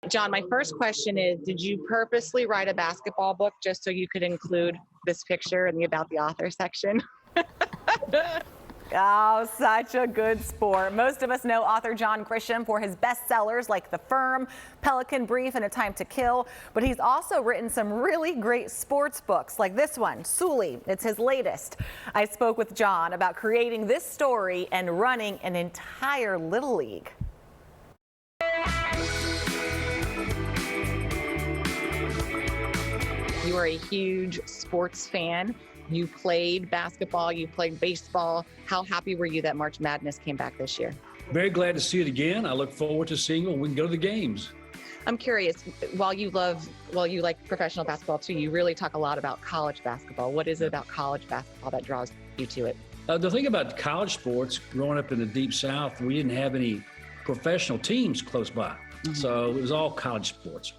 John, my first question is, did you purposely write a basketball book just so you could include this picture in the About the Author section? Oh, such a good sport. Most of us know author John Grisham for his bestsellers like The Firm, Pelican Brief, and A Time to Kill. But he's also written some really great sports books like this one, Sooly. It's his latest. I spoke with John about creating this story and running an entire Little League. You are a huge sports fan. You played basketball, you played baseball. How happy were you that March Madness came back this year? Very glad to see it again. I look forward to seeing it when we can go to the games. I'm curious, while you like professional basketball too, you really talk a lot about college basketball. What is it about college basketball that draws you to it? The thing about college sports, growing up in the Deep South, we didn't have any professional teams close by. So it was all college sports.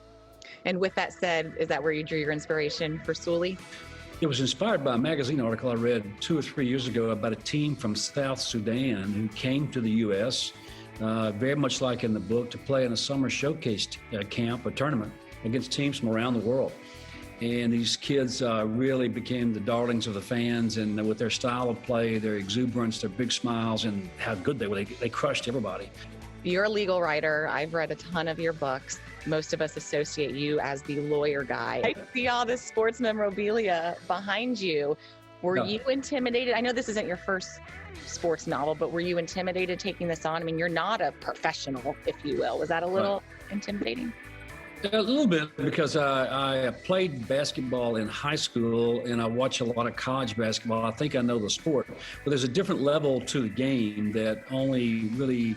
And with that said, is that where you drew your inspiration for Sooly? It was inspired by a magazine article I read 2 or 3 years ago about a team from South Sudan who came to the U.S., very much like in the book, to play in a summer showcase camp, a tournament, against teams from around the world. And these kids really became the darlings of the fans, and with their style of play, their exuberance, their big smiles, and how good they were. They crushed everybody. You're a legal writer. I've read a ton of your books. Most of us associate you as the lawyer guy. I see all this sports memorabilia behind you. Were you intimidated? I know this isn't your first sports novel, but were you intimidated taking this on? I mean, you're not a professional, if you will. Was that a little intimidating? A little bit, because I played basketball in high school and I watch a lot of college basketball. I think I know the sport, but there's a different level to the game that only really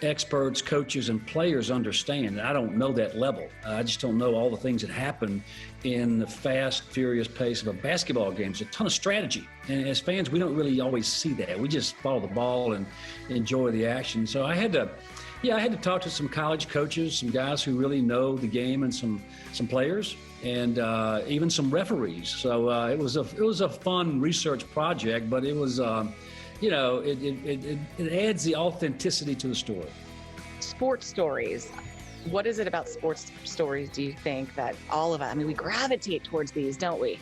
experts, coaches, and players understand. I don't know that level. I just don't know all the things that happen in the fast, furious pace of a basketball game. There's a ton of strategy. And as fans, we don't really always see that. We just follow the ball and enjoy the action. So I had to talk to some college coaches, some guys who really know the game, and some players, and even some referees. So it was a fun research project, but it was it adds the authenticity to the story. Sports stories. What is it about sports stories, do you think, that all of us, I mean, we gravitate towards these, don't we?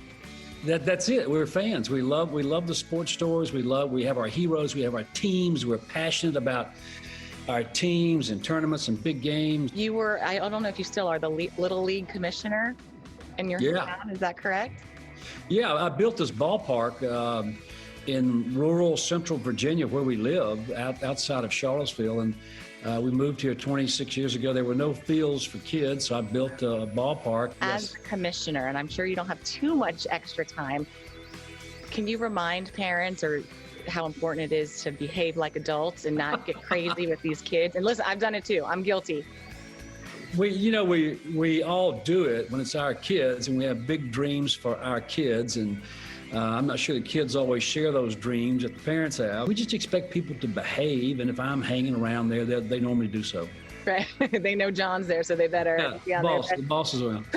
That's it. We're fans. We love the sports stories. We have our heroes. We have our teams. We're passionate about our teams and tournaments and big games. You were, I don't know if you still are, the Little League commissioner in your town. Is that correct? Yeah, I built this ballpark in rural central Virginia, where we live, outside of Charlottesville. And we moved here 26 years ago. There were no fields for kids, so I built a ballpark. As a commissioner, and I'm sure you don't have too much extra time, can you remind parents or how important it is to behave like adults and not get crazy with these kids? And listen, I've done it too. I'm guilty. We all do it when it's our kids, and we have big dreams for our kids. And I'm not sure the kids always share those dreams that the parents have. We just expect people to behave, and if I'm hanging around there, they normally do so. Right. They know John's there, so they better be on there. The boss is around.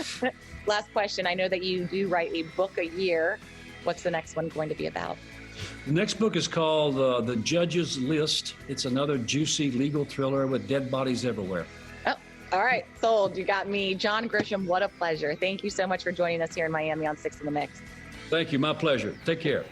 Last question. I know that you do write a book a year. What's the next one going to be about? The next book is called The Judge's List. It's another juicy legal thriller with dead bodies everywhere. Oh, all right. Sold. You got me. John Grisham, what a pleasure. Thank you so much for joining us here in Miami on Six in the Mix. Thank you. My pleasure. Take care.